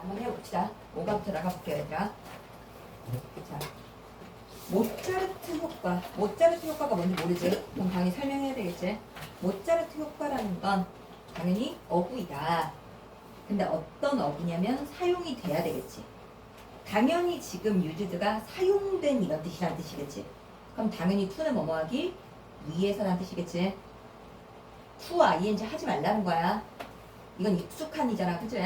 한번 해봅시다. 5번부터 나가볼게요, 얘들아. 자, 모차르트 효과. 모차르트 효과가 뭔지 모르지? 그럼 당연히 설명해야 되겠지? 모차르트 효과라는 건 당연히 어구이다. 근데 어떤 어구냐면 사용이 돼야 되겠지. 당연히 지금 유즈드가 사용된 이런 뜻이란 뜻이겠지. 그럼 당연히 to는 뭐뭐하기? 위해서란 뜻이겠지. to ing 하지 말라는 거야. 이건 익숙한이잖아, 그치?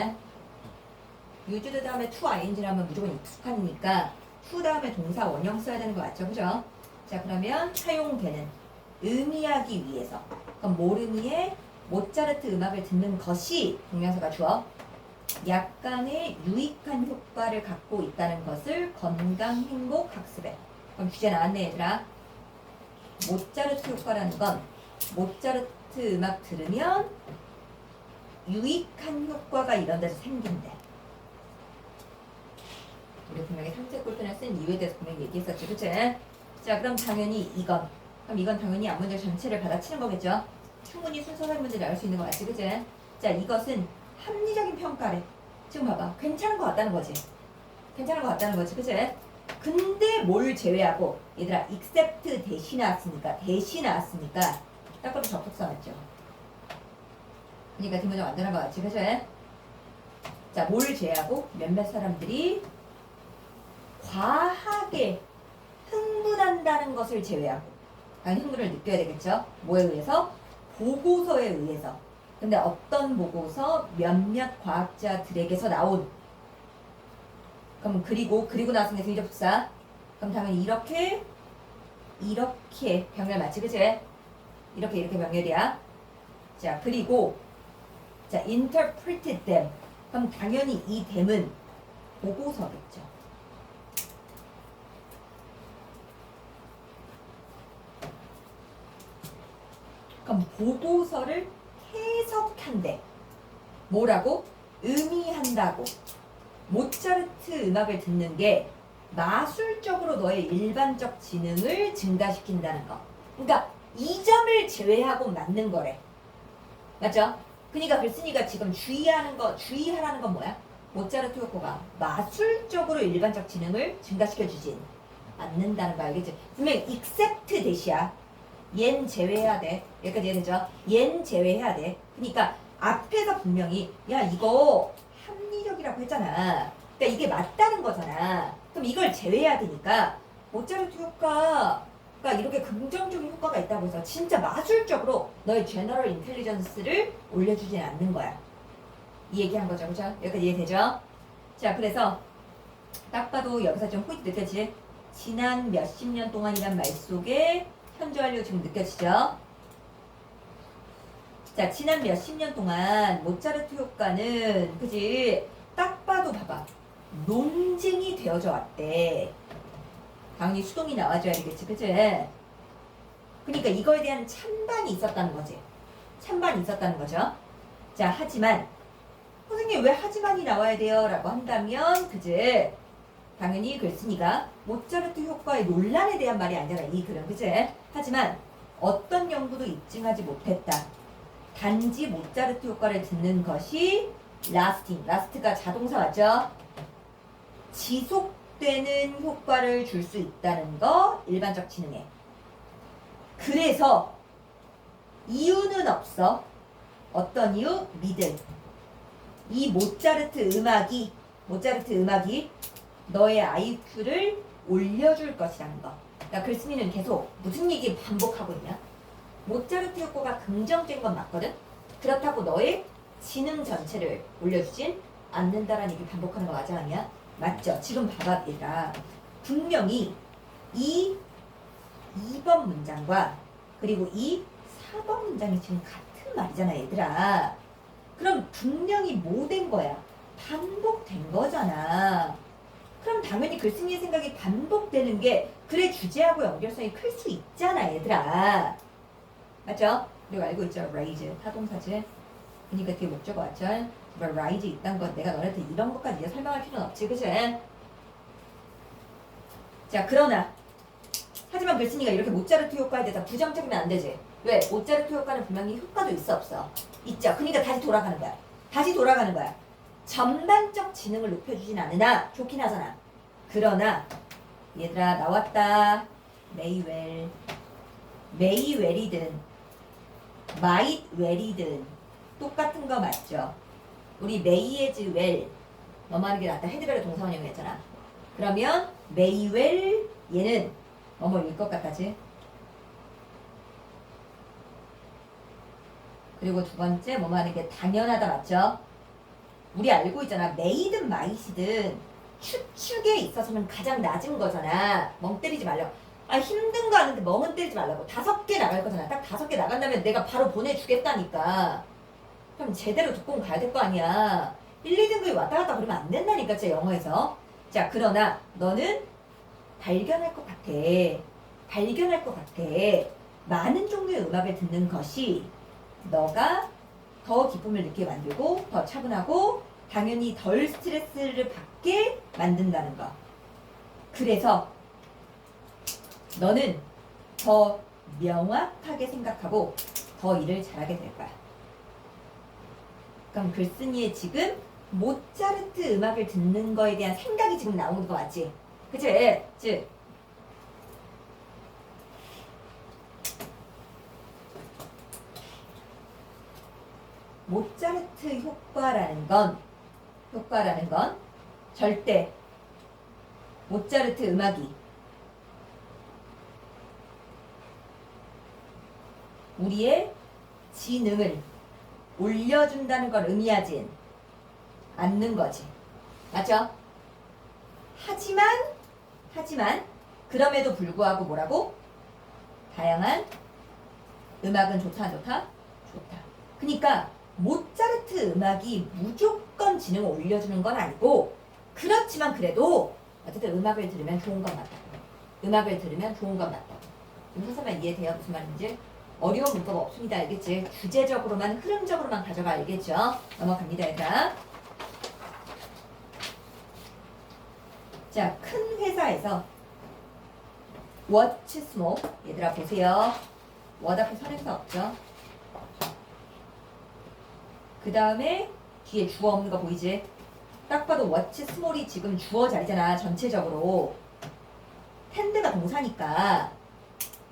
유즈드 다음에 to ing라면 무조건 익숙한이니까 to 다음에 동사 원형 써야 되는 거 맞죠? 그죠? 자, 그러면 사용되는 의미하기 위해서. 그럼 뭘 의미해? 모차르트 음악을 듣는 것이 동명사가 주어 약간의 유익한 효과를 갖고 있다는 것을 건강, 행복, 학습에. 그럼 주제 나왔네, 얘들아. 모차르트 효과라는 건 모차르트 음악 들으면 유익한 효과가 이런 데서 생긴대. 우리 분명히 상세 꼴편을 쓴 이유에 대해서 분명히 얘기했었지, 그치? 자, 그럼 당연히 이건. 그럼 이건 당연히 앞문제 전체를 받아치는 거겠죠? 충분히 순서상 문제 나올 수 있는 거 맞지, 그치? 자, 이것은 합리적인 평가래. 지금 봐봐. 괜찮은 것 같다는 거지. 괜찮은 것 같다는 거지, 그치? 근데 뭘 제외하고, 얘들아, except 대신 나왔으니까, 딱 봐도 접속사 맞죠? 그러니까 뒷문장 완전한 거 같지, 그치? 자, 뭘 제외하고 몇몇 사람들이 과하게 흥분한다는 것을 제외하고, 당연히 흥분을 느껴야 되겠죠? 뭐에 의해서? 보고서에 의해서. 근데 어떤 보고서? 몇몇 과학자들에게서 나온. 그럼 그리고 나서는 대접사. 그럼 당연히 이렇게 병렬 맞지, 그치? 이렇게 병렬이야. 자, 그리고 자, interpreted them. 그럼 당연히 이 them은 보고서겠죠. 그럼 보고서를 해석한대. 뭐라고? 의미한다고. 모차르트 음악을 듣는 게 마술적으로 너의 일반적 지능을 증가시킨다는 거. 그러니까 이 점을 제외하고 맞는 거래. 맞죠? 그러니까 글쓴이가 지금 주의하라는 건 뭐야? 모차르트 효과가 마술적으로 일반적 지능을 증가시켜주진 않는다는 거 알겠지? 분명히 except 대시야. 얜 제외해야 돼. 여기까지 이해되죠? 얜 제외해야 돼. 그러니까 앞에서 분명히 야 이거 합리적이라고 했잖아. 그러니까 이게 맞다는 거잖아. 그럼 이걸 제외해야 되니까 모차르트 효과가 이렇게 긍정적인 효과가 있다고 해서 진짜 마술적으로 너의 제너럴 인텔리전스를 올려주진 않는 거야. 이 얘기한 거죠. 그죠? 여기까지 이해되죠? 자, 그래서 딱 봐도 여기서 좀 포인트 느껴지지? 지난 몇십 년 동안이란 말 속에 현재 완료 지금 느껴지죠? 자, 지난 몇십 년 동안 모차르트 효과는 그지? 딱 봐도 봐봐. 논쟁이 되어져 왔대. 당연히 수동이 나와줘야 되겠지, 그치? 그러니까 이거에 대한 찬반이 있었다는 거지. 찬반이 있었다는 거죠. 자, 하지만 선생님 왜 하지만이 나와야 돼요? 라고 한다면 그지? 당연히 글쓴이가 모차르트 효과의 논란에 대한 말이 아니잖아, 이 글은, 그치? 하지만 어떤 연구도 입증하지 못했다. 단지 모차르트 효과를 듣는 것이 라스트가 자동사 맞죠? 지속되는 효과를 줄 수 있다는 거 일반적 지능에. 그래서 이유는 없어. 어떤 이유? 믿을. 이 모차르트 음악이 너의 IQ를 올려줄 것이라는 거. 그러니까 글쓴이는 계속 무슨 얘기 반복하고 있냐? 모차르트 효과가 긍정적인 건 맞거든? 그렇다고 너의 지능 전체를 올려주진 않는다라는 얘기 반복하는 거 맞아, 아니야? 맞죠? 지금 봐봐, 얘들아. 분명히 이 2번 문장과 그리고 이 4번 문장이 지금 같은 말이잖아, 얘들아. 그럼 분명히 뭐 된 거야? 반복된 거잖아. 그럼 당연히 글쓴이의 생각이 반복되는 게 글의 주제하고 연결성이 클 수 있잖아, 얘들아. 맞죠? 그리고 알고 있죠? raise, 타동사지. 그러니까 뒤에 목적어 왔죠? raise 있다는 건 내가 너네한테 이런 것까지 이제 설명할 필요는 없지, 그치? 자, 그러나 하지만 글쓴이가 이렇게 모차르트 효과에 대해서 부정적이면 안 되지. 왜? 모차르트 효과는 분명히 효과도 있어, 없어? 있죠. 그러니까 다시 돌아가는 거야. 전반적 지능을 높여주진 않으나 좋긴 하잖아. 그러나 얘들아 나왔다. 메이웰. 메이웰이든 마잇웰이든 똑같은 거 맞죠? 우리 메이에즈 웰 뭐뭐 하는 게 낫다. 헤드벨의 동사원형이 했잖아. 그러면 메이웰 얘는 뭐뭐일 것 같다지. 그리고 두 번째 뭐뭐 하는 게 당연하다 맞죠? 우리 알고 있잖아. 메이든 마이시든 추측에 있어서는 가장 낮은 거잖아. 멍 때리지 말라고. 아 힘든 거 아는데 멍은 때리지 말라고. 5개 나갈 거잖아. 딱 5개 나간다면 내가 바로 보내주겠다니까. 그럼 제대로 듣고 가야 될 거 아니야. 1, 2등급이 왔다 갔다 그러면 안 된다니까 제 영어에서. 자 그러나 너는 발견할 것 같아. 발견할 것 같아. 많은 종류의 음악을 듣는 것이 너가 더 기쁨을 느끼게 만들고 더 차분하고 당연히 덜 스트레스를 받게 만든다는 거. 그래서 너는 더 명확하게 생각하고 더 일을 잘하게 될 거야. 그럼 글쓴이의 지금 모차르트 음악을 듣는 거에 대한 생각이 지금 나오는 거 맞지? 그치? 즉 모차르트 효과라는 건 절대 모차르트 음악이 우리의 지능을 올려준다는 걸 의미하진 않는 거지. 맞죠? 하지만 그럼에도 불구하고 뭐라고? 다양한 음악은 좋다 안 좋다? 좋다. 그러니까 모차르트 음악이 무조건 지능을 올려주는 건 아니고 그렇지만 그래도 어쨌든 음악을 들으면 좋은 건 맞다고. 음악을 들으면 좋은 건 맞다고. 선생님 이해돼요? 무슨 말인지? 어려운 문법 없습니다. 알겠지? 주제적으로만 흐름적으로만 가져가 알겠죠? 넘어갑니다 얘들아. 자, 큰 회사에서 What's small? 얘들아 보세요. What 앞에 선행사 없죠? 그 다음에 뒤에 주어 없는 거 보이지? 딱 봐도 What's small이 지금 주어 자리잖아. 전체적으로. 텐드가 동사니까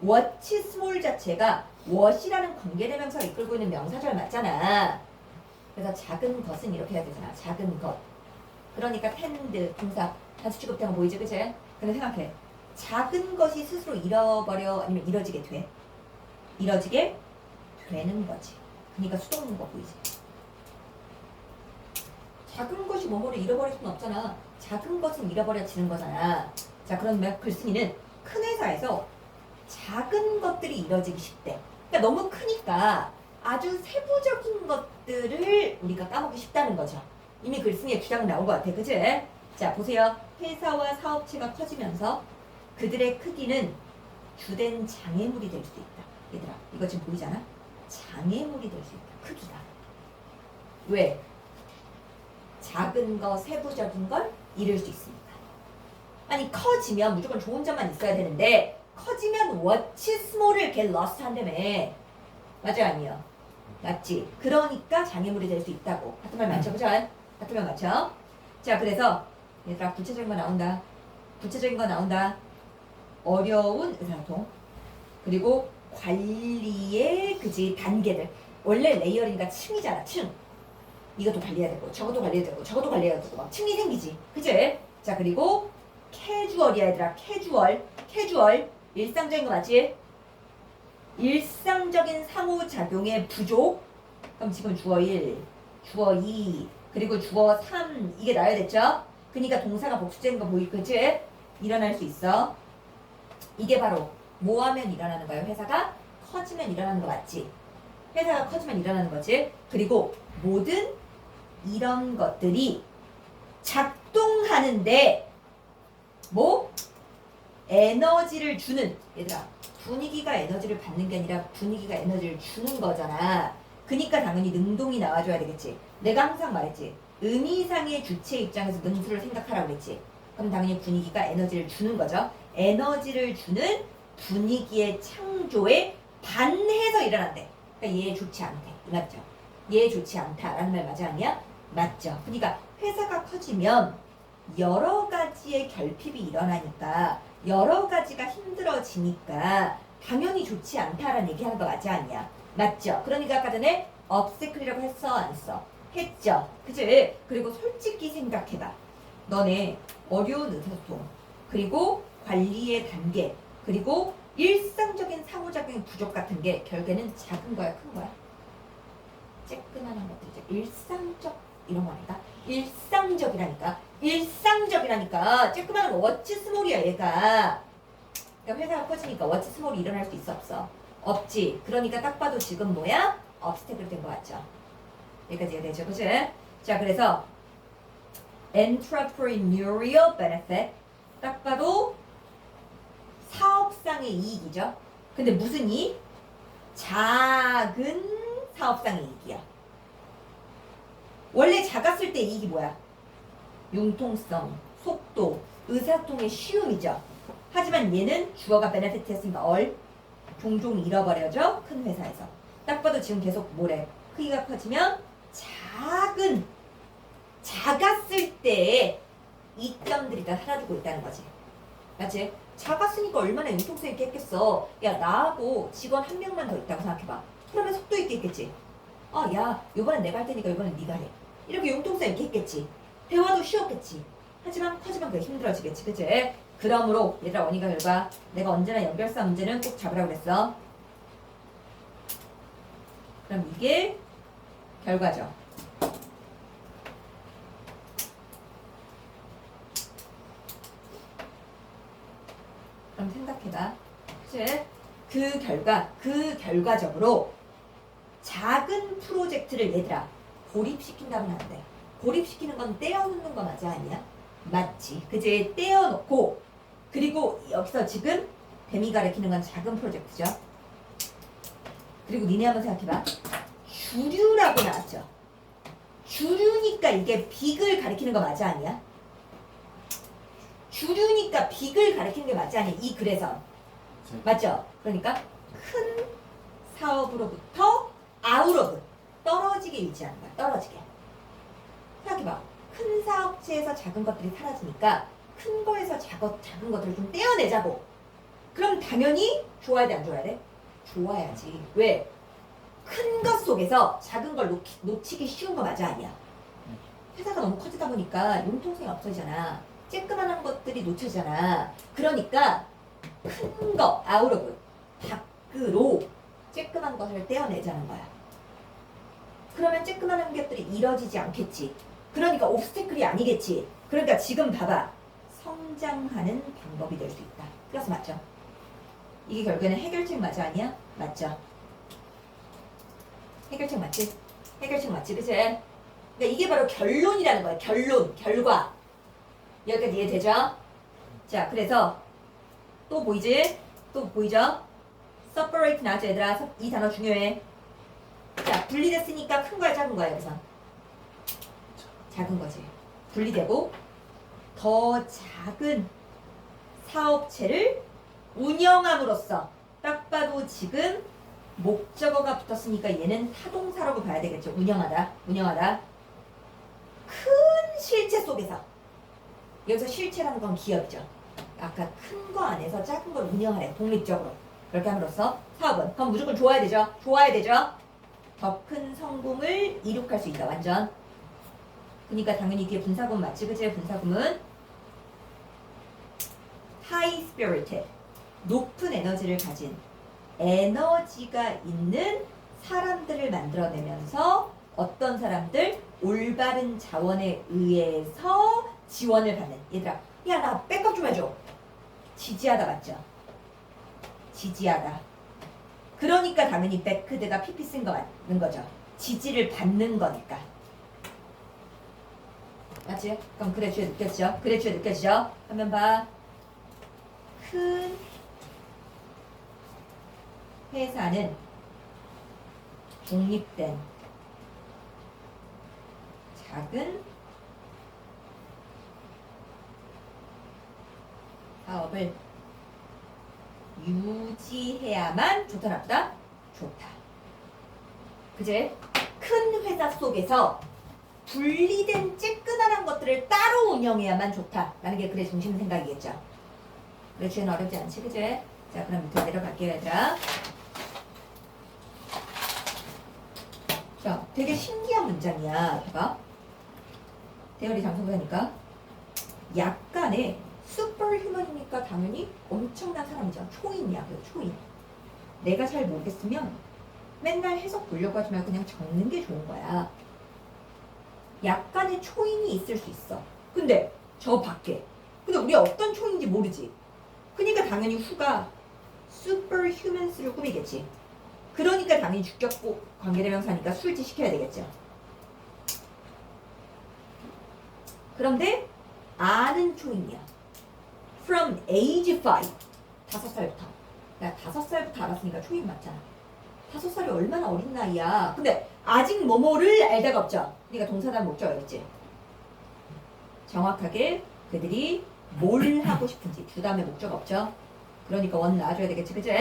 What's small 자체가 what이라는 관계대명사를 이끌고 있는 명사절 맞잖아. 그래서 작은 것은 이렇게 해야 되잖아. 작은 것. 그러니까 텐드 동사 단수 취급된 거 보이지? 그치? 근데 생각해. 작은 것이 스스로 잃어버려 아니면 잃어지게 돼. 잃어지게 되는 거지. 그러니까 수동 거 보이지? 작은 것이 뭐뭐를 잃어버릴 수는 없잖아. 작은 것은 잃어버려지는 거잖아. 자 그러면 글쓴이는 큰 회사에서 작은 것들이 이뤄지기 쉽대. 그러니까 너무 크니까 아주 세부적인 것들을 우리가 까먹기 쉽다는 거죠. 이미 글쓴이의 주장은 나온 것 같아. 그치? 자 보세요. 회사와 사업체가 커지면서 그들의 크기는 주된 장애물이 될 수 있다. 얘들아 이거 지금 보이잖아? 장애물이 될 수 있다. 크기가. 왜? 작은 거 세부적인 걸 잃을 수 있으니까. 아니 커지면 무조건 좋은 점만 있어야 되는데 커지면 what's small을 get lost 한다며. 맞아 아니요? 맞지? 그러니까 장애물이 될 수 있다고. 같은 말 맞죠? 그죠? 같은 말 맞죠? 자 그래서 얘들아 구체적인 거 나온다. 구체적인 거 나온다. 어려운 의사소통. 그리고 관리의 그지 단계들. 원래 레이어링가 층이잖아. 층. 이것도 관리해야 되고 저것도 관리해야 되고 저것도 관리해야 되고 막 층이 생기지. 그치? 자 그리고 캐주얼이야 얘들아. 캐주얼 일상적인 거 맞지? 일상적인 상호작용의 부족. 그럼 지금 주어 1, 주어 2, 그리고 주어 3 이게 나와야 됐죠? 그러니까 동사가 복수되는 거 보일 거지? 일어날 수 있어. 이게 바로 뭐 하면 일어나는 거예요? 회사가 커지면 일어나는 거 맞지? 회사가 커지면 일어나는 거지? 그리고 모든 이런 것들이 작동하는데 뭐? 에너지를 주는. 얘들아 분위기가 에너지를 받는 게 아니라 분위기가 에너지를 주는 거잖아. 그니까 당연히 능동이 나와줘야 되겠지. 내가 항상 말했지. 의미상의 주체 입장에서 능수를 생각하라고 그랬지. 그럼 당연히 분위기가 에너지를 주는 거죠. 에너지를 주는 분위기의 창조에 반해서 일어난대. 그러니까 얘 좋지 않대. 맞죠? 얘 좋지 않다라는 말 맞아 아니야? 맞죠? 그러니까 회사가 커지면 여러 가지의 결핍이 일어나니까 여러 가지가 힘들어지니까 당연히 좋지 않다라는 얘기하는 거 맞아 아니야? 맞죠? 그러니까 아까 전에 obstacle이라고 했어 안 써? 했죠? 그치? 그리고 솔직히 생각해봐. 너네 어려운 의사소통 그리고 관리의 단계 그리고 일상적인 상호작용 부족 같은 게 결국에는 작은 거야 큰 거야? 쬐끄만한 것들이죠. 일상적 이런 거니까 일상적이라니까 쬐끄만한 거 워치 스몰이야 얘가. 그러니까 회사가 커지니까 워치 스몰이 일어날 수 있어 없어? 없지. 그러니까 딱 봐도 지금 뭐야? 업스테클 된 거 같죠? 여기까지가 되죠 그치? 자 그래서 entrepreneurial benefit 딱 봐도 사업상의 이익이죠. 근데 무슨 이익? 작은 사업상의 이익이야. 원래 작았을 때 이익이 뭐야? 융통성, 속도, 의사소통의 쉬움이죠. 하지만 얘는 주어가 benefit 했으니까 종종 잃어버려져. 큰 회사에서. 딱 봐도 지금 계속 뭐래? 크기가 커지면 작았을 때의 이점들이 다 사라지고 있다는 거지. 맞지? 작았으니까 얼마나 융통성 있게 했겠어. 야 나하고 직원 한 명만 더 있다고 생각해봐. 그러면 속도 있게 했겠지. 야 이번엔 내가 할 테니까 이번엔 네가 해. 이렇게 융통성 있게 했겠지. 대화도 쉬웠겠지. 하지만 커지면 그게 힘들어지겠지. 그치? 그러므로 얘들아 원인과 결과 내가 언제나 연결사 문제는 꼭 잡으라고 그랬어. 그럼 이게 결과죠. 그럼 생각해봐. 그치? 그 결과적으로 작은 프로젝트를 얘들아 고립시킨다면 안 돼. 고립시키는 건 떼어놓는 거 맞아 아니야? 맞지. 그치? 떼어놓고 그리고 여기서 지금 뱀이 가리키는 건 작은 프로젝트죠. 그리고 니네 한번 생각해봐. 주류라고 나왔죠. 주류니까 이게 빅을 가리키는 거 맞아 아니야? 주류니까 빅을 가리키는 게 맞지 않냐? 이 글에서. 맞죠? 그러니까 큰 사업으로부터 아웃오브 떨어지게 유지하는 거야. 떨어지게. 생각해봐. 큰 사업체에서 작은 것들이 사라지니까 큰 거에서 작은 것들을 좀 떼어내자고. 그럼 당연히 좋아야 돼? 안 좋아야 돼? 좋아야지. 왜? 큰 것 속에서 작은 걸 놓치기 쉬운 거 맞아 아니야? 회사가 너무 커지다 보니까 융통성이 없어지잖아. 쬐끄만한 것들이 놓쳐지잖아. 그러니까 큰 거, 아웃오브, 밖으로 쬐끄만 것을 떼어내자는 거야. 그러면 쬐끄만한 것들이 이뤄지지 않겠지. 그러니까 옵스테클이 아니겠지. 그러니까 지금 봐봐. 성장하는 방법이 될 수 있다. 그래서 맞죠? 이게 결국에는 해결책 맞아 아니야? 맞죠? 해결책 맞지? 해결책 맞지? 그치? 그러니까 이게 바로 결론이라는 거야. 결과. 여기까지 이해되죠? 자, 그래서 또 보이지? 또 보이죠? separate 나왔죠, 얘들아? 이 단어 중요해. 자, 분리됐으니까 큰 거야, 작은 거야, 여기서? 작은 거지. 분리되고 더 작은 사업체를 운영함으로써 딱 봐도 지금 목적어가 붙었으니까 얘는 타동사라고 봐야 되겠죠. 운영하다. 큰 실체 속에서. 여기서 실체라는 건 기업이죠. 아까 큰 거 안에서 작은 걸 운영하래. 독립적으로. 그렇게 함으로써 사업은 그럼 무조건 좋아야 되죠. 더 큰 성공을 이룩할 수 있다. 완전. 그러니까 당연히 이게 분사구문 맞지? 그치? 분사구문 high spirited 높은 에너지를 가진 에너지가 있는 사람들을 만들어내면서 어떤 사람들? 올바른 자원에 의해서 지원을 받는. 얘들아, 야, 나 백업 좀 해줘. 지지하다 맞죠? 지지하다. 그러니까 당연히 백크드가 PP 쓴 거 맞는 거죠. 지지를 받는 거니까. 맞지? 그럼 그래 주에 느껴지죠? 한번 봐. 큰 회사는 독립된 작은 사업을 유지해야만 좋다 나쁘다? 좋다. 그제? 큰 회사 속에서 분리된 쬐끈한 것들을 따로 운영해야만 좋다라는 게 글의 중심 생각이겠죠. 그래, 주엔 어렵지 않지, 그제? 자, 그럼 밑으로 내려갈게요, 얘들아. 자, 되게 신기한 문장이야. 봐봐. 대열이 장성사니까 약간의 슈퍼휴먼이니까 당연히 엄청난 사람이죠. 초인이야, 그 초인. 내가 잘 모르겠으면 맨날 해석 보려고 하지 말고 그냥 적는 게 좋은 거야. 약간의 초인이 있을 수 있어. 근데 저 밖에. 근데 우리 어떤 초인인지 모르지. 그러니까 당연히 후가 superhumans를 꾸미겠지. 그러니까 당연히 주격 관계대명사니까 술지 시켜야 되겠죠. 그런데 아는 초인이야. From age 5. 5살부터. 야, 5살부터 알았으니까 초인 맞잖아. 5살이 얼마나 어린 나이야. 근데 아직 뭐뭐를 알 데가 없죠. 그러니까 동사단 목적어였지. 정확하게 그들이 뭘 하고 싶은지 두 다음에 목적 없죠. 그러니까 원 놔줘야 되겠지, 그치?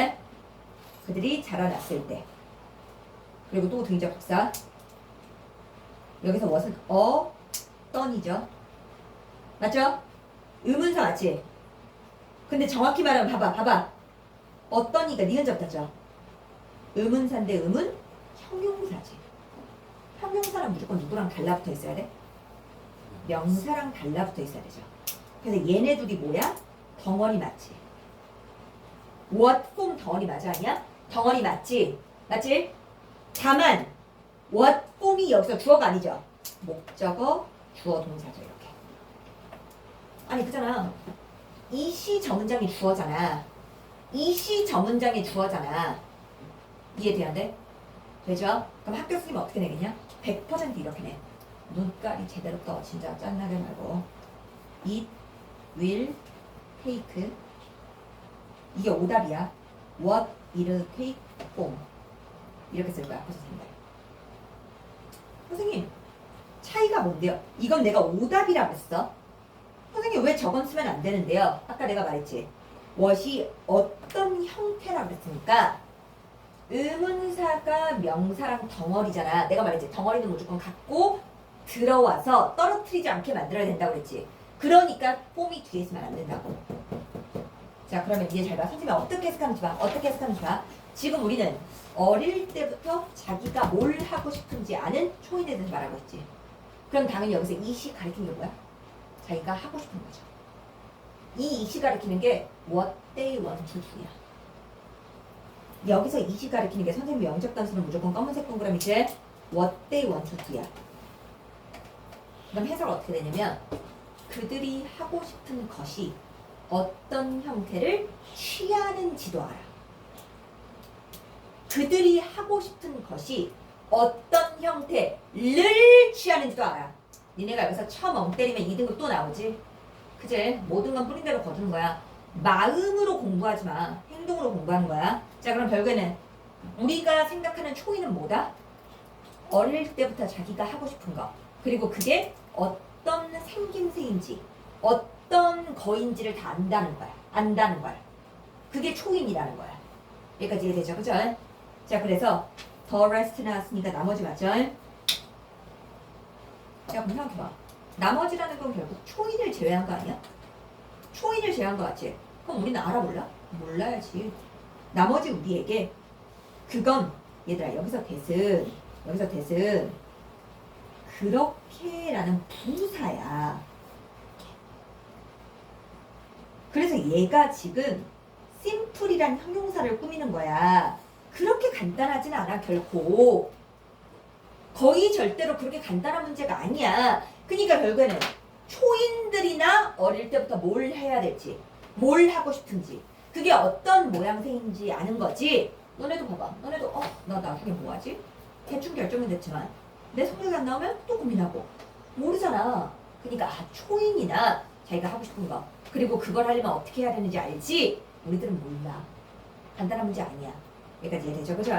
그들이 자라났을 때. 그리고 또 등장 복사. 여기서 what은 어떤이죠. 맞죠? 의문사 맞지? 근데 정확히 말하면 봐봐. 어떤이가 니은자 붙었죠. 의문사인데 의문 형용사지. 형용사는 무조건 누구랑 달라붙어 있어야 돼? 명사랑 달라붙어 있어야 되죠. 그래서 얘네 둘이 뭐야? 덩어리 맞지? what form 덩어리 맞아 아니야? 덩어리 맞지? 맞지? 다만 what form이 여기서 주어가 아니죠. 목적어, 주어, 동사죠. 이렇게. 아니 그잖아. 이 시 저문장이 주어잖아. 이 시 저문장이 주어잖아. 이해돼야? 되죠? 그럼 학교 쓰면 어떻게 내겠냐? 100% 이렇게 내. 눈깔이 제대로 떠. 진짜 짠나게 말고. It will take. 이게 오답이야. What will take form. 이렇게 쓸 거야. 앞에서 생각. 선생님, 차이가 뭔데요? 이건 내가 오답이라고 했어. 선생님, 왜 저건 쓰면 안 되는데요? 아까 내가 말했지. what이 어떤 형태라고 했으니까 의문사가 명사랑 덩어리잖아. 내가 말했지. 덩어리는 무조건 갖고 들어와서 떨어뜨리지 않게 만들어야 된다고 그랬지. 그러니까 폼이 뒤에 있으면 안 된다고. 자, 그러면 이제 잘 봐. 선생님이 어떻게 해석하는지 봐. 어떻게 해석하는지 봐. 지금 우리는 어릴 때부터 자기가 뭘 하고 싶은지 아는 초인에 대해서 말하고 있지. 그럼 당연히 여기서 이시 가리키는 게 뭐야? 자기가 하고 싶은 거죠. 이 이시 가리키는 게 what they want to do야. 여기서 이시 가리키는 게 선생님 영적 단수는 무조건 검은색 동그라미지 what they want to do야. 그럼 해석 어떻게 되냐면 그들이 하고 싶은 것이 어떤 형태를 취하는지도 알아. 그들이 하고 싶은 것이 어떤 형태를 취하는지도 알아. 니네가 여기서 처음 멍 때리면 2등급 또 나오지. 그제? 모든 건 뿌린 대로 거두는 거야. 마음으로 공부하지 마. 행동으로 공부하는 거야. 자, 그럼 결국에는 우리가 생각하는 초인은 뭐다? 어릴 때부터 자기가 하고 싶은 거. 그리고 그게 어떤 생김새인지 어떤 거인지를 다 안다는 거야. 안다는 거야. 그게 초인이라는 거야. 여기까지 이해되죠? 그죠? 자, 그래서 the rest 나왔으니까 나머지 맞죠? 자, 그럼 생각해봐. 나머지라는 건 결국 초인을 제외한 거 아니야? 초인을 제외한 거 같지? 그럼 우리는 알아 몰라? 몰라야지. 나머지 우리에게 그건 얘들아 여기서 대은 그렇게라는 부사야. 그래서 얘가 지금 심플이란 형용사를 꾸미는 거야. 그렇게 간단하진 않아 결코. 거의 절대로 그렇게 간단한 문제가 아니야. 그러니까 결국에는 초인들이나 어릴 때부터 뭘 해야 될지 뭘 하고 싶은지 그게 어떤 모양새인지 아는 거지. 너네도 봐봐. 너네도 나 나중에 뭐 하지? 대충 결정은 됐지만 내 성적이 안 나오면 또 고민하고 모르잖아. 그러니까 초인이나 자기가 하고 싶은 거 그리고 그걸 하려면 어떻게 해야 되는지 알지? 우리들은 몰라. 간단한 문제 아니야. 여기까지 이해되죠? 그죠?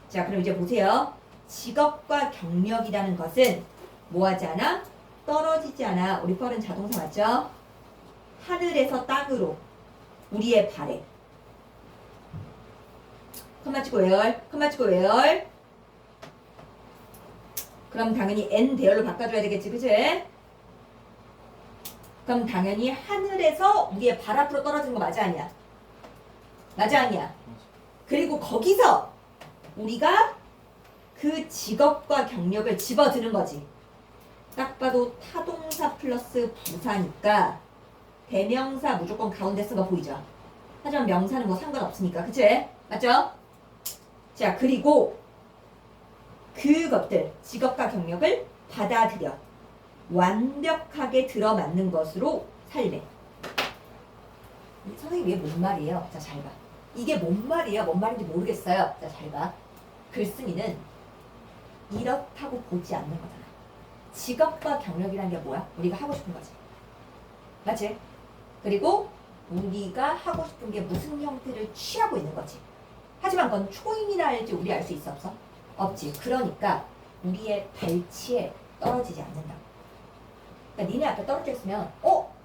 자, 그럼 이제 보세요. 직업과 경력이라는 것은 뭐하지 않아? 떨어지지 않아. 우리 펄은 자동사 맞죠? 하늘에서 땅으로 우리의 발에 컴마 치고 외열 그럼 당연히 n 대열로 바꿔줘야 되겠지, 그치? 그럼 당연히 하늘에서 우리의 발 앞으로 떨어지는 거 맞아 아니야? 맞아 아니야? 그리고 거기서 우리가 그 직업과 경력을 집어드는 거지. 딱 봐도 타동사 플러스 부사니까 대명사 무조건 가운데 쓴 거 보이죠? 하지만 명사는 뭐 상관없으니까, 그치? 맞죠? 자, 그리고 그것들, 직업과 경력을 받아들여 완벽하게 들어맞는 것으로 살래. 선생님 이게 뭔 말이에요? 자, 잘 봐. 이게 뭔 말이에요? 뭔 말인지 모르겠어요. 자, 잘 봐. 글쓴이는 이렇다고 보지 않는 거잖아. 직업과 경력이라는 게 뭐야? 우리가 하고 싶은 거지. 맞지? 그리고 우리가 하고 싶은 게 무슨 형태를 취하고 있는 거지. 하지만 그건 초인이라 할지 우리 알 수 있어 없어? 없지. 그러니까 우리의 발치에 떨어지지 않는다. 그러니까 니네 앞에 떨어져 있으면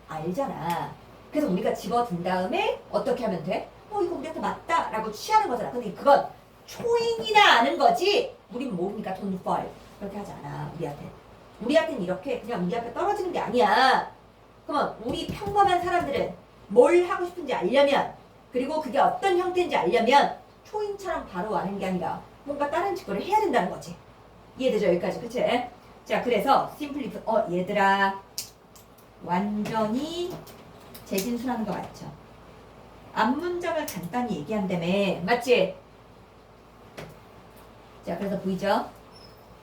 알잖아. 그래서 우리가 집어든 다음에 어떻게 하면 돼? 이거 우리한테 맞다 라고 취하는 거잖아. 근데 그건 초인이나 아는 거지. 우린 모르니까 don't fall 그렇게 하지 않아. 우리한테는 이렇게 그냥 우리 앞에 떨어지는 게 아니야. 그러면 우리 평범한 사람들은 뭘 하고 싶은지 알려면, 그리고 그게 어떤 형태인지 알려면 초인처럼 바로 아는 게 아니라 뭔가 다른 직거를 해야 된다는 거지. 이해되죠? 여기까지. 그치? 자, 그래서 심플리프 얘들아 완전히 재진술하는 거 맞죠? 앞문장을 간단히 얘기한다며. 맞지? 자, 그래서 보이죠?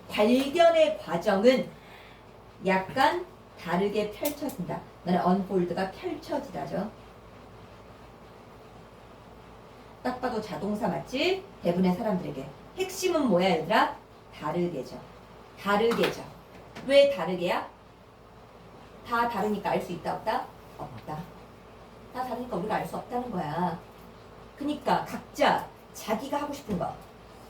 발견의 과정은 약간 다르게 펼쳐진다. 나는 unfold가 펼쳐지다죠. 딱 봐도 자동사 맞지? 대부분의 사람들에게. 핵심은 뭐야 얘들아? 다르게죠. 다르게죠. 왜 다르게야? 다 다르니까 알 수 있다 없다? 없다. 다 다르니까 우리가 알 수 없다는 거야. 그니까 각자 자기가 하고 싶은 거,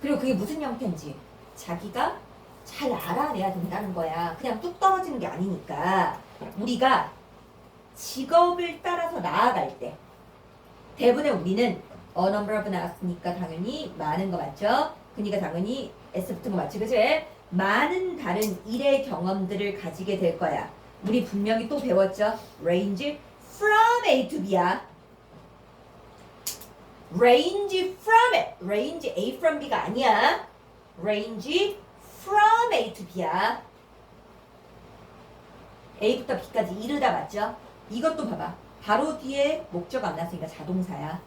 그리고 그게 무슨 형태인지 자기가 잘 알아내야 된다는 거야. 그냥 뚝 떨어지는 게 아니니까. 우리가 직업을 따라서 나아갈 때 대부분의 우리는 number of 나왔으니까 당연히 많은 거 맞죠? 그러니까 당연히 S 붙은 거 맞지, 그치? 많은 다른 일의 경험들을 가지게 될 거야. 우리 분명히 또 배웠죠? range from A to B야. range from it. range A from B가 아니야. range from A to B야. A부터 B까지 이르다 맞죠? 이것도 봐봐. 바로 뒤에 목적 안 났으니까 자동사야.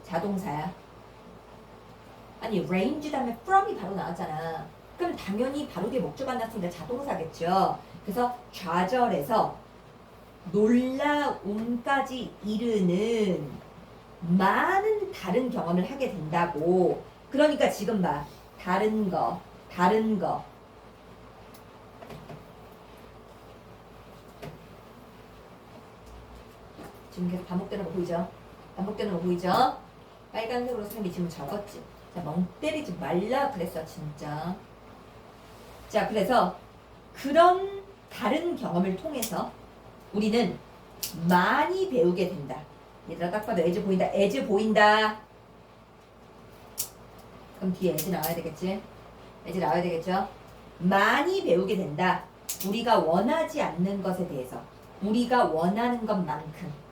자동사야. 아니 range 다음에 from이 바로 나왔잖아. 그럼 당연히 바로 뒤에 목적 안 났으니까 자동사겠죠. 그래서 좌절에서 놀라움까지 이르는 많은 다른 경험을 하게 된다고. 그러니까 지금 봐. 다른 거. 지금 계속 반복되는 거 보이죠? 반복되는 거 보이죠? 빨간색으로 선생님이 지금 적었지. 자, 멍 때리지 말라 그랬어, 진짜. 자, 그래서 그런 다른 경험을 통해서 우리는 많이 배우게 된다. 얘들아, 딱 봐도 as 보인다. as 보인다. 그럼 뒤에 as 나와야 되겠지? as 나와야 되겠죠? 많이 배우게 된다. 우리가 원하지 않는 것에 대해서. 우리가 원하는 것만큼.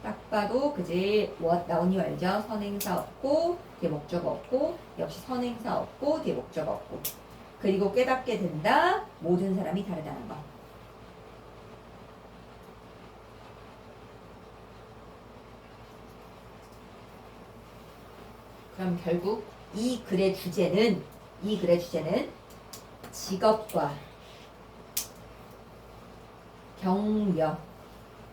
딱 봐도 그지 나오니 알죠? 선행사 없고 뒤에 목적 없고, 역시 선행사 없고 뒤에 목적 없고. 그리고 깨닫게 된다. 모든 사람이 다르다는 거. 그럼 결국 이 글의 주제는 직업과 경력,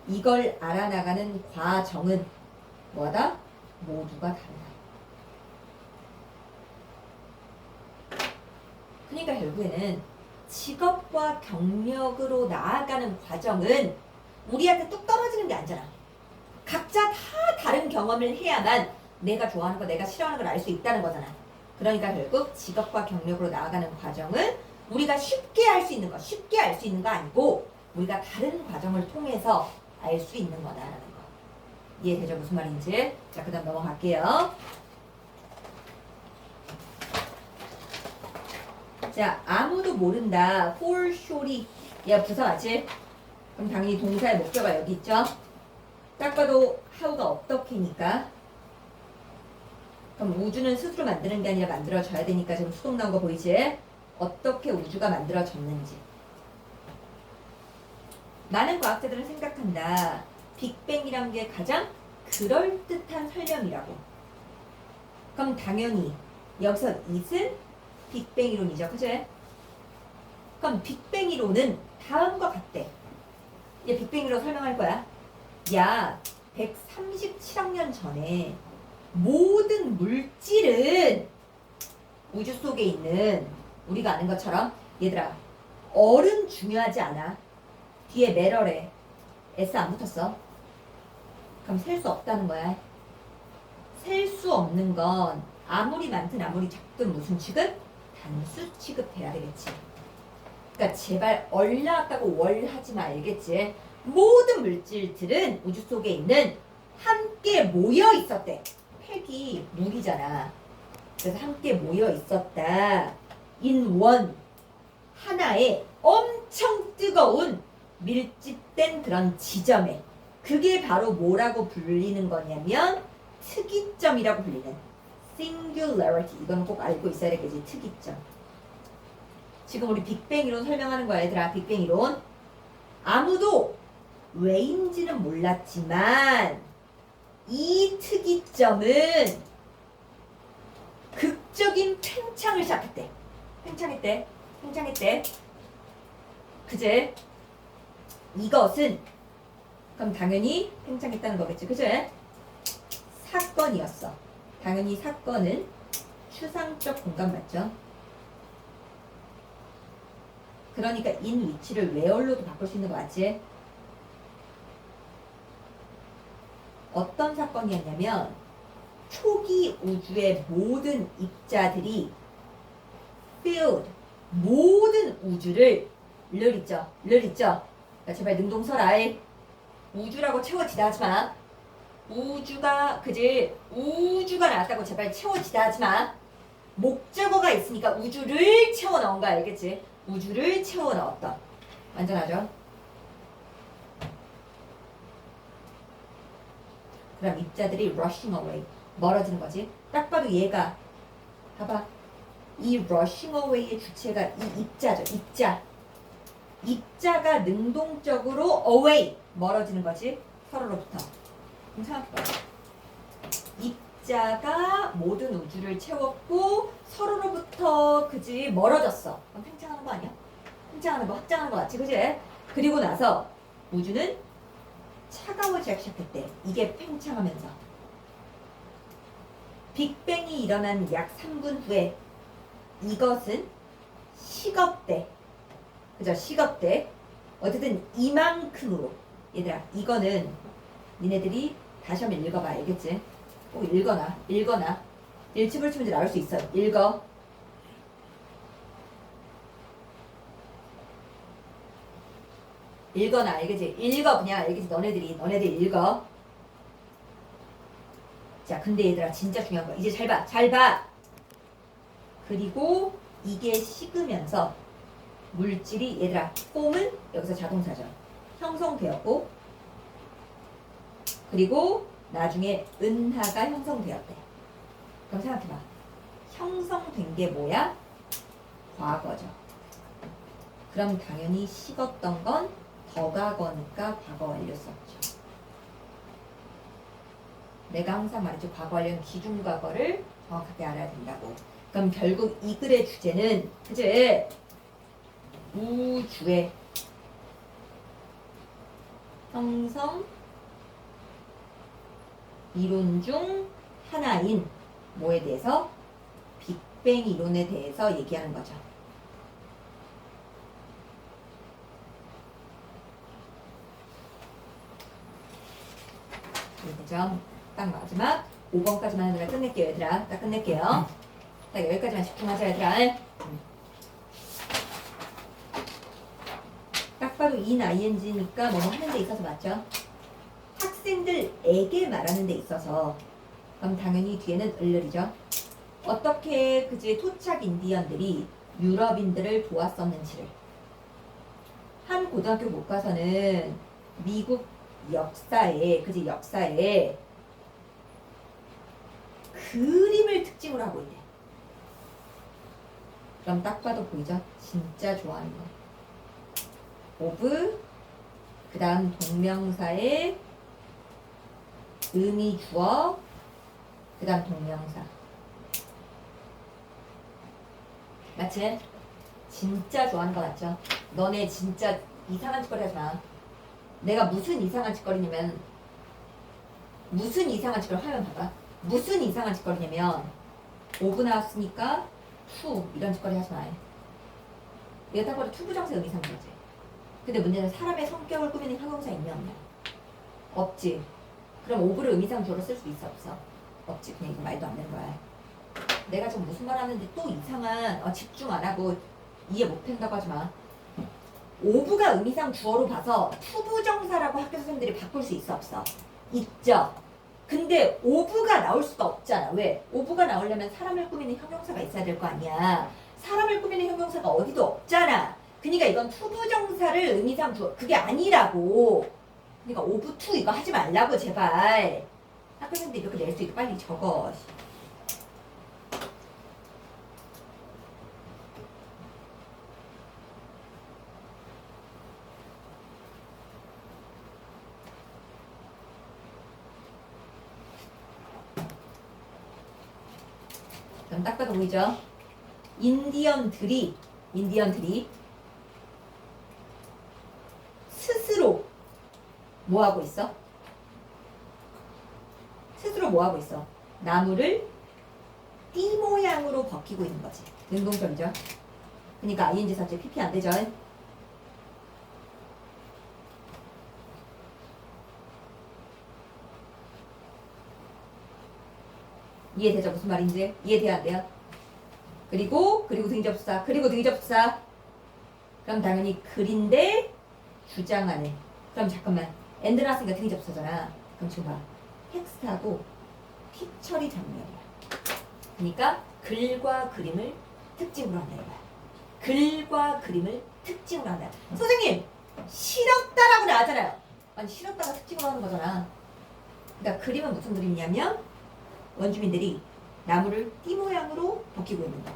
이걸 알아나가는 과정은 뭐다? 모두가 다르다. 그러니까 결국에는 직업과 경력으로 나아가는 과정은 우리한테 뚝 떨어지는 게 아니잖아. 각자 다 다른 경험을 해야만 내가 좋아하는 거, 내가 싫어하는 걸 알 수 있다는 거잖아. 그러니까 결국 직업과 경력으로 나아가는 과정은 우리가 쉽게 알 수 있는 거 아니고 우리가 다른 과정을 통해서 알 수 있는 거다라는 거. 이해되죠? 무슨 말인지? 자, 그 다음 넘어갈게요. 자, 아무도 모른다. for sure이. 얘가 부사 맞지? 그럼 당연히 동사의 목적어가 여기 있죠? 딱 봐도 how가 어떻게니까. 그럼 우주는 스스로 만드는 게 아니라 만들어져야 되니까 지금 수동 나온 거 보이지? 어떻게 우주가 만들어졌는지. 많은 과학자들은 생각한다. 빅뱅이란 게 가장 그럴듯한 설명이라고. 그럼 당연히 여기서 it은 빅뱅 이론이죠. 그치? 그럼 빅뱅 이론은 다음과 같대. 얘 빅뱅 이론 설명할 거야. 야, 137억 년 전에 모든 물질은 우주 속에 있는 우리가 아는 것처럼 얘들아 얼은 중요하지 않아. 뒤에 매럴에 S 안 붙었어. 그럼 셀 수 없다는 거야. 셀 수 없는 건 아무리 많든 아무리 작든 무슨 취급? 단수 취급해야 되겠지. 그러니까 제발 얼 나왔다고 월 하지 마. 알겠지? 모든 물질들은 우주 속에 있는 함께 모여 있었대. 팩이 물이잖아. 그래서 함께 모여 있었다. in one 하나의 엄청 뜨거운 밀집된 그런 지점에. 그게 바로 뭐라고 불리는 거냐면 특이점이라고 불리는 singularity. 이거는 꼭 알고 있어야 되겠지. 특이점. 지금 우리 빅뱅 이론 설명하는 거야 얘들아. 빅뱅 이론. 아무도 왜인지는 몰랐지만 이 특이점은 극적인 팽창을 시작했대. 팽창했대. 그제? 이것은 그럼 당연히 팽창했다는 거겠지. 그제? 사건이었어. 당연히 사건은 추상적 공간 맞죠? 그러니까 in 위치를 where로도 바꿀 수 있는 거 맞지? 어떤 사건이었냐면 초기 우주의 모든 입자들이 filled 모든 우주를 를 있죠. 야, 제발 능동설아. 우주라고 채워지다 하지마. 우주가 그지? 우주가 나왔다고 제발 채워지다 하지마. 목적어가 있으니까 우주를 채워 넣은 거 알겠지? 우주를 채워 넣었다. 완전하죠? 그럼 입자들이 rushing away 멀어지는 거지. 딱 봐도 얘가 봐봐. 이 rushing away의 주체가 이 입자죠. 입자가 능동적으로 away 멀어지는 거지. 서로로부터. 그럼 생각해봐. 입자가 모든 우주를 채웠고 서로로부터 그지 멀어졌어. 그럼 팽창하는 거 아니야? 팽창하는 거 확장하는 거 같지, 그지? 그리고 나서 우주는 차가워지기 시작했대. 이게 팽창하면서. 빅뱅이 일어난 약 3분 후에 이것은 식었대. 그죠? 식었대. 어쨌든 이만큼으로. 얘들아, 이거는 니네들이 다시 한번 읽어봐. 알겠지? 꼭 읽어놔. 일치불치문제 나올 수 있어. 읽어. 읽어놔. 알겠지? 읽어. 그냥 알겠지? 너네들 읽어. 자, 근데 얘들아 진짜 중요한 거야. 이제 잘 봐. 그리고 이게 식으면서 물질이 얘들아 폼은 여기서 자동사죠. 형성되었고 그리고 나중에 은하가 형성되었대. 그럼 생각해봐. 형성된 게 뭐야? 과거죠. 그럼 당연히 식었던 건 더 과거니까 과거 완료 썼죠. 내가 항상 말했죠. 과거 완료는 기준 과거를 정확하게 알아야 된다고. 그럼 결국 이 글의 주제는 그치? 우주의 형성 이론 중 하나인 뭐에 대해서? 빅뱅 이론에 대해서 얘기하는 거죠. 그죠? 딱 마지막 5번까지만 하느라 끝낼게요, 얘들아. 딱 끝낼게요. 딱 여기까지만 집중하자, 얘들아. 딱 봐도 ing니까 뭐 하는 데 있어서 맞죠? 학생들에게 말하는 데 있어서 그럼 당연히 뒤에는 을을이죠. 어떻게 그지 토착 인디언들이 유럽인들을 도왔었는지를. 한 고등학교 교과서는 미국 역사에, 그지, 역사에 그림을 특징으로 하고 있대. 그럼 딱 봐도 보이죠? 진짜 좋아하는 거. 오브, 그 다음 동명사의 의미 주어, 그 다음 동명사. 맞지? 진짜 좋아하는 거 맞죠? 너네 진짜 이상한 짓거리 하지 마. 내가 무슨 이상한 짓거리냐면, 무슨 이상한 짓거리 하면 봐봐. 무슨 이상한 짓거리냐면, 오브 나왔으니까 투 이런 짓거리 하지 마. 내가 딱 봐도 투부정사 의미상주지. 근데 문제는 사람의 성격을 꾸미는 형용사 있냐 없냐? 없지. 그럼 오브를 의미상주어로 쓸 수 있어 없어? 없지. 그냥 이거 말도 안 되는 거야. 내가 지금 무슨 말 하는데 또 이상한 집중 안 하고 이해 못 한다고 하지 마. 오브가 의미상 주어로 봐서 투부정사라고 학교 선생님들이 바꿀 수 있어 없어? 있죠. 근데 오브가 나올 수가 없잖아. 왜? 오브가 나오려면 사람을 꾸미는 형용사가 있어야 될 거 아니야. 사람을 꾸미는 형용사가 어디도 없잖아. 그러니까 이건 투부정사를 의미상 주어. 그게 아니라고. 그러니까 오브 투 이거 하지 말라고 제발. 학교 선생님들 이렇게 낼 수 있게 빨리 적어. 그럼 딱 봐도 보이죠? 인디언들이 스스로 뭐 하고 있어? 스스로 뭐 하고 있어? 나무를 띠 모양으로 벗기고 있는 거지. 능동적이죠? 그러니까 ing 사체 pp 안 되죠? 이해되죠? 무슨 말인지? 이해돼야 안 돼요? 그리고 등접사. 그럼 당연히 글인데 주장하는. 그럼 잠깐만. 엔드 나왔으니까 등접사잖아. 그럼 지금 봐. 텍스트하고 픽처리 장면이야. 그러니까 글과 그림을 특징으로 한다 이거야. 글과 그림을 특징으로 한다. 선생님! 싫었다라고 나왔잖아요. 아니 싫었다가 특징으로 하는 거잖아. 그러니까 그림은 무슨 그림이냐면 원주민들이 나무를 띠 모양으로 벗기고 있는 거.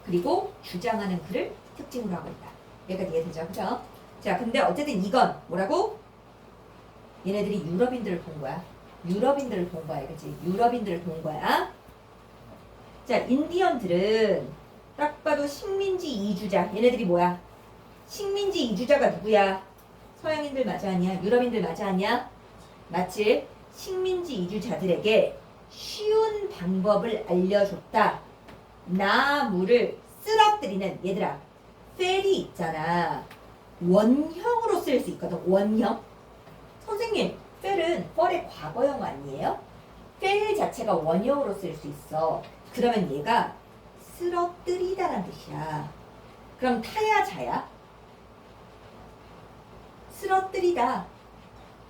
그리고 주장하는 글을 특징으로 하고 있다. 여기까지 이해되죠? 그죠? 자, 근데 어쨌든 이건 뭐라고? 얘네들이 유럽인들을 본 거야. 유럽인들을 본 거야. 그치? 유럽인들을 본 거야. 자, 인디언들은 딱 봐도 식민지 이주자. 얘네들이 뭐야? 식민지 이주자가 누구야? 서양인들 맞아 아니야? 유럽인들 맞아 아니야? 맞지? 식민지 이주자들에게 쉬운 방법을 알려줬다. 나무를 쓰러뜨리는, 얘들아, 펠이 있잖아. 원형으로 쓸 수 있거든. 원형. 선생님, 펠은 펄의 과거형 아니에요? 펠 자체가 원형으로 쓸 수 있어. 그러면 얘가 쓰러뜨리다라는 뜻이야. 그럼 타야 자야? 쓰러뜨리다.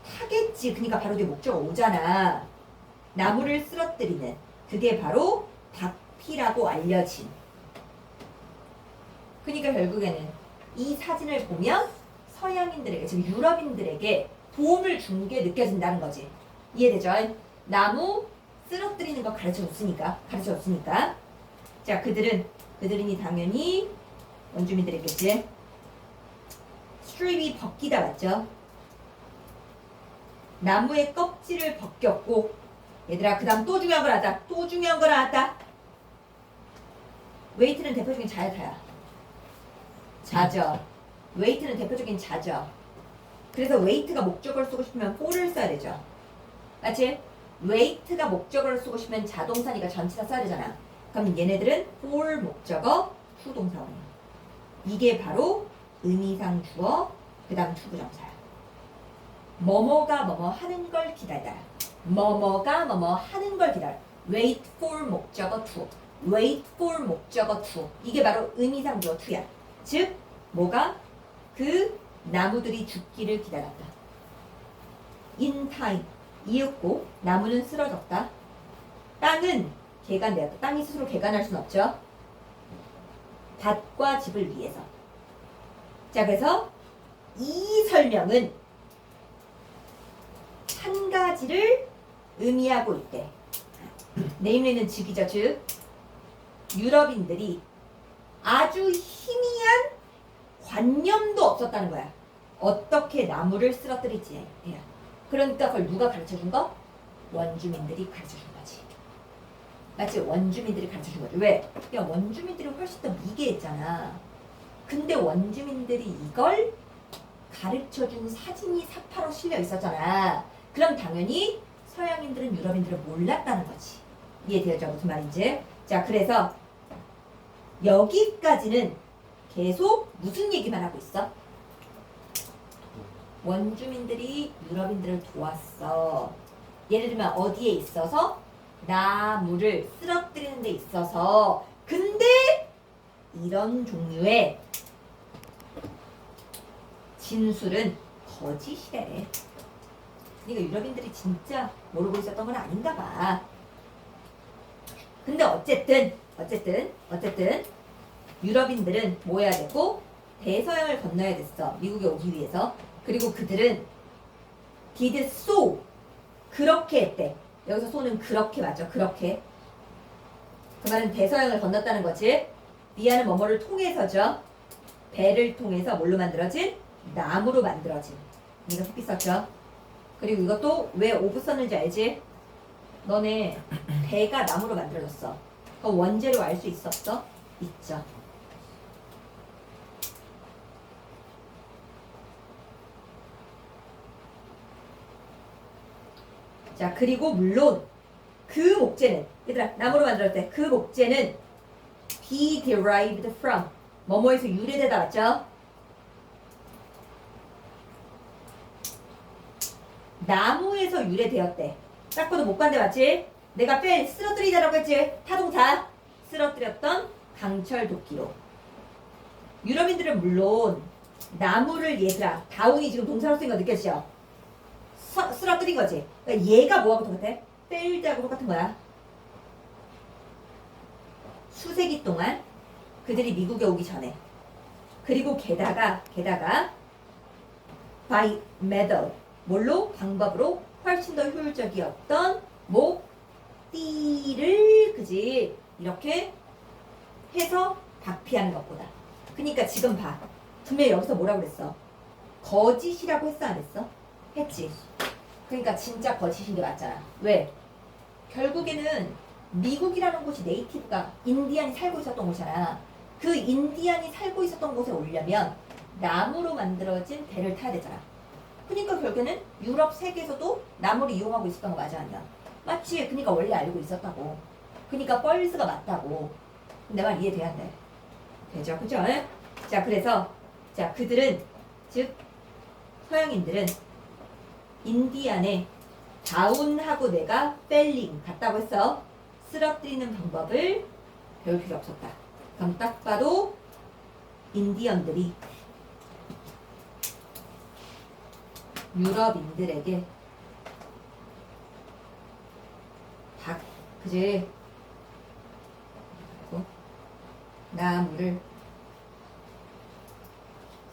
타겠지. 그러니까 바로 뒤에 목적어 오잖아. 나무를 쓰러뜨리는. 그게 바로 박피라고 알려진. 그러니까 결국에는 이 사진을 보면 서양인들에게, 즉 유럽인들에게 도움을 준 게 느껴진다는 거지. 이해되죠? 나무 쓰러뜨리는 거 가르쳐줬으니까. 자, 그들은이 당연히 원주민들이겠지. 스트립이 벗기다 맞죠? 나무의 껍질을 벗겼고, 얘들아, 그 다음 또 중요한 걸 알았다. 웨이트는 대표적인 자야타야. 자죠. 웨이트는 대표적인 자죠. 그래서 웨이트가 목적어를 쓰고 싶으면 for를 써야 되죠. 맞지? 웨이트가 목적어를 쓰고 싶으면 자동사니까 전치사 써야 되잖아. 그럼 얘네들은 for 목적어, 후동사원이야. 이게 바로 의미상 주어, 그 다음 투부정사야. 뭐뭐가 뭐뭐 하는 걸 기다리다. 뭐뭐가 뭐뭐 하는 걸 기다려. wait for 목적어 to. wait for 목적어 to. 이게 바로 의미상 주어 to야. 즉 뭐가? 그 나무들이 죽기를 기다렸다. in time. 이윽고 나무는 쓰러졌다. 땅은 개간되었다. 땅이 스스로 개간할 수는 없죠. 밭과 집을 위해서. 자, 그래서 이 설명은 한 가지를 의미하고 있대. 네임리는 즉이죠. 즉 유럽인들이 아주 희미한 관념도 없었다는 거야. 어떻게 나무를 쓰러뜨릴지. 그러니까 그걸 누가 가르쳐준 거? 원주민들이 가르쳐준 거지. 맞지? 원주민들이 가르쳐준 거지. 왜? 야, 원주민들이 훨씬 더 미개했잖아. 근데 원주민들이 이걸 가르쳐준 사진이 사파로 실려 있었잖아. 그럼 당연히 서양인들은 유럽인들을 몰랐다는 거지. 이해되죠? 무슨 말인지? 자, 그래서 여기까지는 계속 무슨 얘기만 하고 있어? 원주민들이 유럽인들을 도왔어. 예를 들면 어디에 있어서? 나무를 쓰러뜨리는 데 있어서. 근데 이런 종류의 진술은 거짓이래. 그러니까 유럽인들이 진짜 모르고 있었던 건 아닌가 봐. 근데 어쨌든 유럽인들은 뭐 해야 되고? 대서양을 건너야 됐어. 미국에 오기 위해서. 그리고 그들은 did so. 그렇게 했대. 여기서 so는 그렇게 맞죠? 그렇게. 그 말은 대서양을 건넜다는 거지. 비아는 뭐뭐를 통해서죠. 배를 통해서 뭘로 만들어진? 나무로 만들어진. 이거 햇빛 썼죠? 그리고 이것도 왜 오브 썼는지 알지? 너네 배가 나무로 만들어졌어. 그거 원재료 알 수 있었어? 있죠. 자, 그리고 물론 그 목재는, 얘들아, 나무로 만들었을 때 그 목재는 be derived from 뭐뭐에서 유래되다 맞죠? 나무에서 유래되었대. 딱 봐도 못 간대 맞지? 내가 쓰러뜨리다라고 했지? 타동사 쓰러뜨렸던 강철 도끼로. 유럽인들은 물론 나무를 얘들아 다운이 지금 동사로 쓰인 거 느껴지죠? 쓰러뜨린 거지. 그러니까 얘가 뭐하고 똑같아? failed하고 똑같은 거야. 수세기 동안 그들이 미국에 오기 전에. 그리고 게다가 by method 뭘로? 방법으로 훨씬 더 효율적이었던 띠를 그지 이렇게 해서 박피하는 것보다. 그러니까 지금 봐. 분명히 여기서 뭐라고 그랬어? 거짓이라고 했어 안 했어? 했지. 그러니까 진짜 거짓인 게 맞잖아. 왜? 결국에는 미국이라는 곳이 네이티브가 인디안이 살고 있었던 곳이잖아. 그 인디안이 살고 있었던 곳에 오려면 나무로 만들어진 배를 타야 되잖아. 그러니까 결국에는 유럽 세계에서도 나무를 이용하고 있었던 거 맞아 아니야? 맞지? 그러니까 원래 알고 있었다고. 그러니까 뻘스가 맞다고. 내 말 이해돼야 돼. 되죠? 그죠? 자, 그래서 자 그들은 즉 서양인들은 인디안에 다운하고 내가 펠링 같다고 해서 쓰러뜨리는 방법을 배울 필요 없었다. 그럼 딱 봐도 인디언들이 유럽인들에게 그제 나무를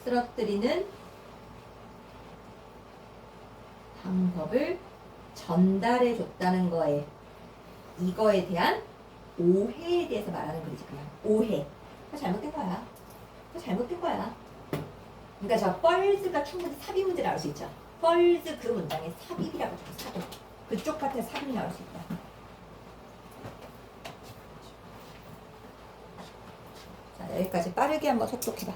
쓰러뜨리는 방법을 전달해 줬다는 거에 이거에 대한 오해에 대해서 말하는 글이지. 그냥 오해. 그거 잘못된 거야. 그거 잘못된 거야. 그러니까 저 뻘즈가 충분히 삽입 문제 나올 수 있죠. 뻘즈 그 문장에 삽입이라고 적어. 삽입. 그쪽 파트에 삽입이 나올 수 있다. 자, 여기까지 빠르게 한번 속독해봐.